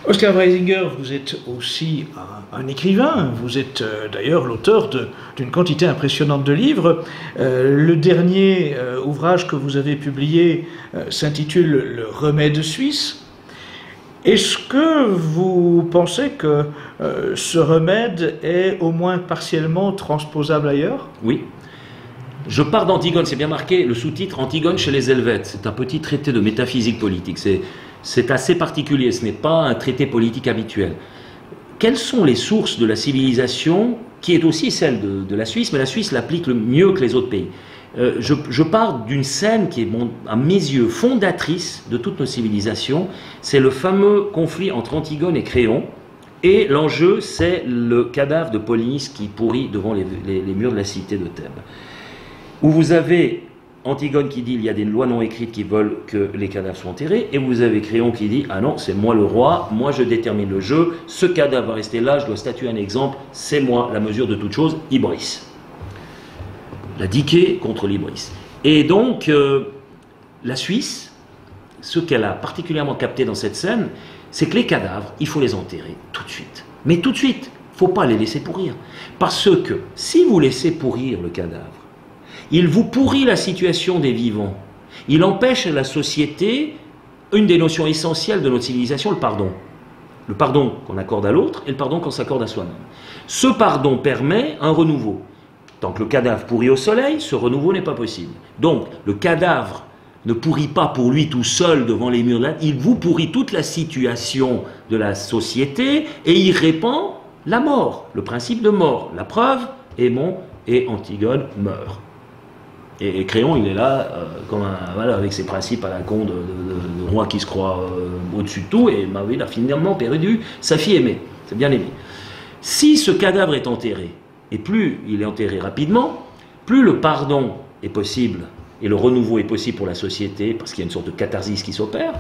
Oscar Weisinger, vous êtes aussi un écrivain, vous êtes d'ailleurs l'auteur d'une quantité impressionnante de livres. Le dernier ouvrage que vous avez publié s'intitule « Le remède suisse ». Est-ce que vous pensez que ce remède est au moins partiellement transposable ailleurs? Oui. Je pars d'Antigone, c'est bien marqué, le sous-titre Antigone chez les Helvètes. C'est un petit traité de métaphysique politique. C'est assez particulier, ce n'est pas un traité politique habituel. Quelles sont les sources de la civilisation, qui est aussi celle de la Suisse, mais la Suisse l'applique mieux que les autres pays. Je pars d'une scène qui est, à mes yeux, fondatrice de toutes nos civilisations. C'est le fameux conflit entre Antigone et Créon. Et l'enjeu, c'est le cadavre de Polynice qui pourrit devant les murs de la cité de Thèbes. Où vous avez Antigone qui dit il y a des lois non écrites qui veulent que les cadavres soient enterrés, et vous avez Créon qui dit ah non, c'est moi le roi, moi je détermine le jeu, ce cadavre va rester là, je dois statuer un exemple, c'est moi la mesure de toute chose, Ibris. La Dike contre l'Ibris. Et donc la Suisse, ce qu'elle a particulièrement capté dans cette scène, c'est que les cadavres, il faut les enterrer tout de suite. Mais tout de suite, il ne faut pas les laisser pourrir. Parce que si vous laissez pourrir le cadavre, il vous pourrit la situation des vivants. Il empêche à la société une des notions essentielles de notre civilisation, le pardon. Le pardon qu'on accorde à l'autre et le pardon qu'on s'accorde à soi-même. Ce pardon permet un renouveau. Tant que le cadavre pourrit au soleil, ce renouveau n'est pas possible. Donc, le cadavre ne pourrit pas pour lui tout seul devant les murs de la... Il vous pourrit toute la situation de la société et il répand la mort, le principe de mort. La preuve, Aimon et Antigone meurent. Et Créon, il est là, voilà, avec ses principes à la con de roi qui se croit au-dessus de tout, et il a finalement perdu sa fille aimée. C'est bien aimé. Si ce cadavre est enterré, et plus il est enterré rapidement, plus le pardon est possible, et le renouveau est possible pour la société, parce qu'il y a une sorte de catharsis qui s'opère,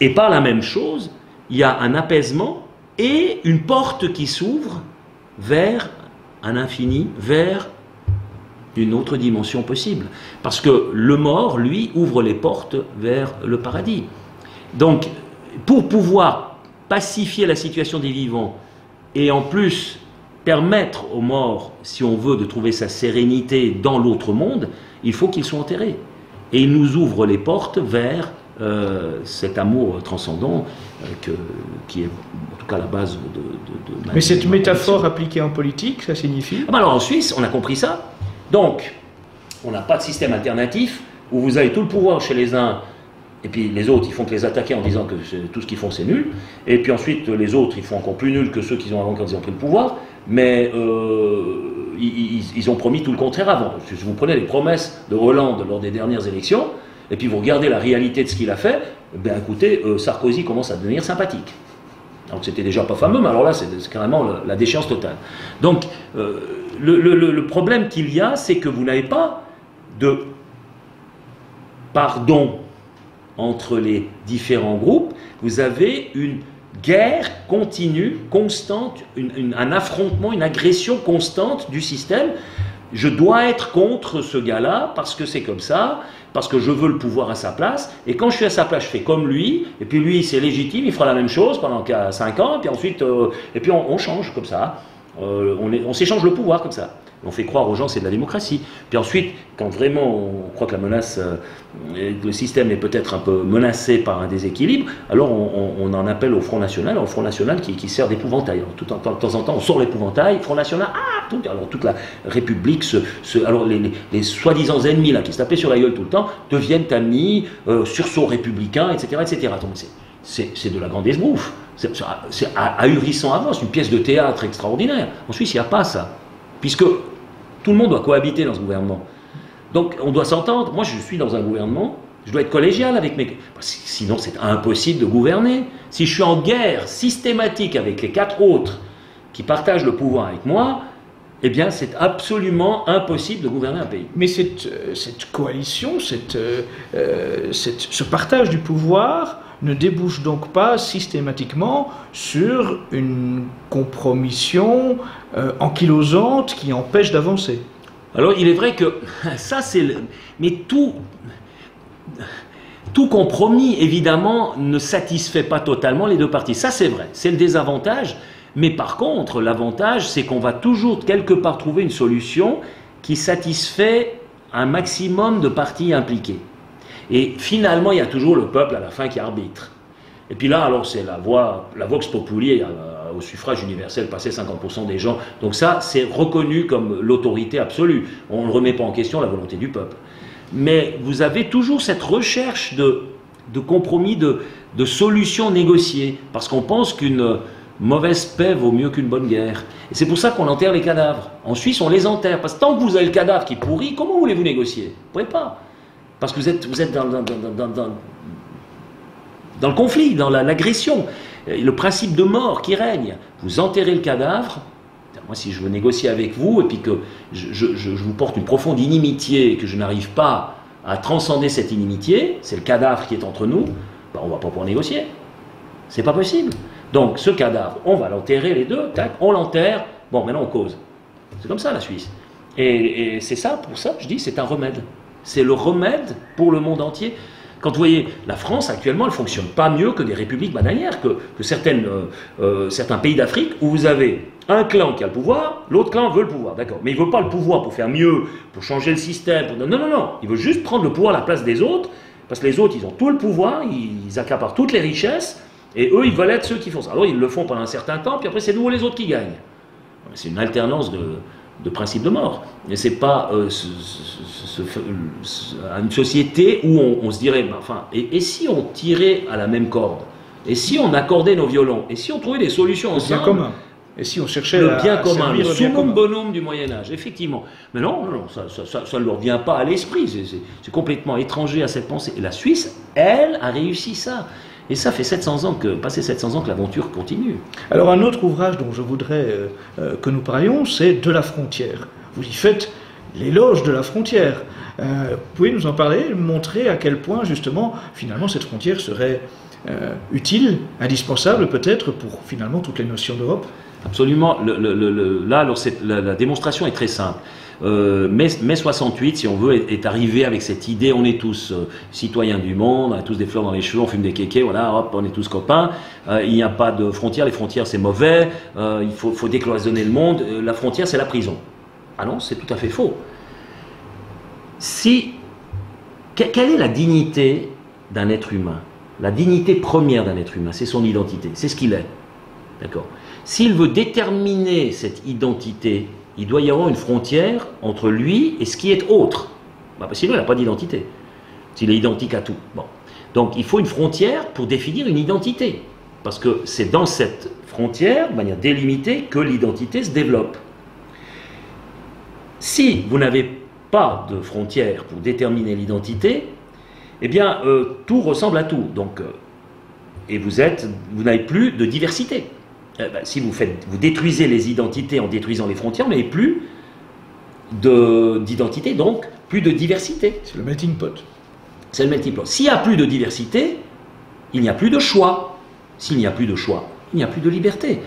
et par la même chose, il y a un apaisement et une porte qui s'ouvre vers un infini, vers une autre dimension possible. Parce que le mort, lui, ouvre les portes vers le paradis. Donc, pour pouvoir pacifier la situation des vivants et en plus permettre aux morts, si on veut, de trouver sa sérénité dans l'autre monde, il faut qu'ils soient enterrés. Et il nous ouvre les portes vers cet amour transcendant qui est en tout cas la base de Mais cette métaphore appliquée en politique, ça signifie alors en Suisse, on a compris ça. Donc, on n'a pas de système alternatif où vous avez tout le pouvoir chez les uns et puis les autres, ils font que les attaquer en disant que tout ce qu'ils font c'est nul, et puis ensuite les autres, ils font encore plus nul que ceux qu'ils ont avant quand ils ont pris le pouvoir, mais ils ont promis tout le contraire avant. Si vous prenez les promesses de Hollande lors des dernières élections, et puis vous regardez la réalité de ce qu'il a fait, ben écoutez, Sarkozy commence à devenir sympathique. Donc c'était déjà pas fameux, mais alors là c'est carrément la déchéance totale. Donc le problème qu'il y a, c'est que vous n'avez pas de pardon entre les différents groupes, vous avez une guerre continue, constante, un affrontement, une agression constante du système. Je dois être contre ce gars-là parce que c'est comme ça, parce que je veux le pouvoir à sa place, et quand je suis à sa place, je fais comme lui, et puis lui, c'est légitime, il fera la même chose pendant 5 ans, et puis ensuite, et puis on change comme ça, on s'échange le pouvoir comme ça. On fait croire aux gens que c'est de la démocratie. Puis ensuite, quand vraiment on croit que la menace, le système est peut-être un peu menacé par un déséquilibre, alors on en appelle au Front National, qui sert d'épouvantail. De temps en temps, on sort l'épouvantail, Front National, alors toute la République, alors les soi-disant ennemis là, qui se tapaient sur la gueule tout le temps, deviennent amis, sursauts républicains, etc. etc. Donc c'est de la grande esbrouffe. C'est ahurissant avant, c'est une pièce de théâtre extraordinaire. En Suisse, il n'y a pas ça. Puisque tout le monde doit cohabiter dans ce gouvernement. Donc on doit s'entendre. Moi je suis dans un gouvernement, je dois être collégial avec mes... Sinon c'est impossible de gouverner. Si je suis en guerre systématique avec les 4 autres qui partagent le pouvoir avec moi, eh bien c'est absolument impossible de gouverner un pays. Mais cette coalition, ce partage du pouvoir ne débouche donc pas systématiquement sur une compromission ankylosante qui empêche d'avancer. Alors il est vrai que ça c'est... Mais Tout compromis, évidemment, ne satisfait pas totalement les deux parties. Ça, c'est vrai, c'est le désavantage. Mais par contre, l'avantage, c'est qu'on va toujours, quelque part, trouver une solution qui satisfait un maximum de parties impliquées. Et finalement, il y a toujours le peuple à la fin qui arbitre. Et puis là, alors, c'est la vox populi, au suffrage universel, passer 50% des gens. Donc ça, c'est reconnu comme l'autorité absolue. On ne remet pas en question la volonté du peuple. Mais vous avez toujours cette recherche de compromis, de solutions négociées, parce qu'on pense qu'une mauvaise paix vaut mieux qu'une bonne guerre. Et c'est pour ça qu'on enterre les cadavres. En Suisse, on les enterre, parce que tant que vous avez le cadavre qui pourrit, comment voulez-vous négocier? Vous ne pouvez pas. Parce que vous êtes dans le conflit, dans l'agression. Le principe de mort qui règne. Vous enterrez le cadavre. Moi, si je veux négocier avec vous, et puis que je vous porte une profonde inimitié, et que je n'arrive pas à transcender cette inimitié, c'est le cadavre qui est entre nous, ben on ne va pas pouvoir négocier. C'est pas possible. Donc, ce cadavre, on va l'enterrer les deux, tac, on l'enterre, bon, maintenant on cause. C'est comme ça, la Suisse. Et c'est ça, pour ça, je dis, c'est un remède. C'est le remède pour le monde entier. Quand vous voyez, la France, actuellement, elle ne fonctionne pas mieux que des républiques bananières, que certains pays d'Afrique, où vous avez un clan qui a le pouvoir, l'autre clan veut le pouvoir, d'accord. Mais il ne veut pas le pouvoir pour faire mieux, pour changer le système. Non, non, non. Il veut juste prendre le pouvoir à la place des autres, parce que les autres, ils ont tout le pouvoir, ils accaparent toutes les richesses, et eux, ils veulent être ceux qui font ça. Alors, ils le font pendant un certain temps, puis après, c'est nous les autres qui gagnent. C'est une alternance de principe de mort. Mais c'est pas une société où on se dirait, ben, enfin, et si on tirait à la même corde? Et si on accordait nos violons? Et si on trouvait des solutions ensemble? Le bien commun. Et si on cherchait le bien commun, le bien summum bonum du Moyen-Âge, effectivement. Mais non, ça ne leur vient pas à l'esprit. C'est complètement étranger à cette pensée. Et la Suisse, elle, a réussi ça. Et ça fait 700 ans passé 700 ans que l'aventure continue. Alors un autre ouvrage dont je voudrais que nous parlions, c'est De la frontière. Vous y faites l'éloge de la frontière. Vous pouvez nous en parler, montrer à quel point justement, finalement, cette frontière serait utile, indispensable peut-être pour finalement toutes les notions d'Europe? Absolument. Là, alors, la démonstration est très simple. Mai 68, si on veut, est arrivé avec cette idée, on est tous citoyens du monde, on a tous des fleurs dans les cheveux, on fume des kékés, voilà, hop, on est tous copains, il n'y a pas de frontières, les frontières c'est mauvais, il faut décloisonner le monde, la frontière c'est la prison. Ah non, c'est tout à fait faux. Quelle est la dignité d'un être humain? La dignité première d'un être humain, c'est son identité, c'est ce qu'il est. D'accord. S'il veut déterminer cette identité, il doit y avoir une frontière entre lui et ce qui est autre. Bah, sinon, il n'a pas d'identité. S'il est identique à tout. Bon. Donc, il faut une frontière pour définir une identité. Parce que c'est dans cette frontière, de manière délimitée, que l'identité se développe. Si vous n'avez pas de frontière pour déterminer l'identité, eh bien, tout ressemble à tout. Donc, et vous n'avez plus de diversité. Si vous détruisez les identités en détruisant les frontières, vous n'avez plus d'identité, donc plus de diversité. C'est le melting pot. C'est le melting pot. S'il n'y a plus de diversité, il n'y a plus de choix. S'il n'y a plus de choix, il n'y a plus de liberté.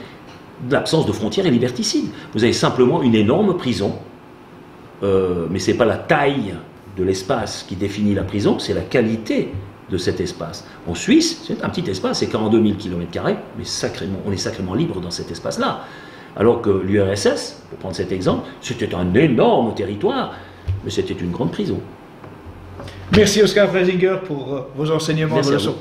L'absence de frontières est liberticide. Vous avez simplement une énorme prison, mais ce n'est pas la taille de l'espace qui définit la prison, c'est la qualité de cet espace. En Suisse, c'est un petit espace, c'est 42 000 km², mais on est sacrément libre dans cet espace-là. Alors que l'URSS, pour prendre cet exemple, c'était un énorme territoire, mais c'était une grande prison. Merci Oskar Freisinger pour vos enseignements de leçons.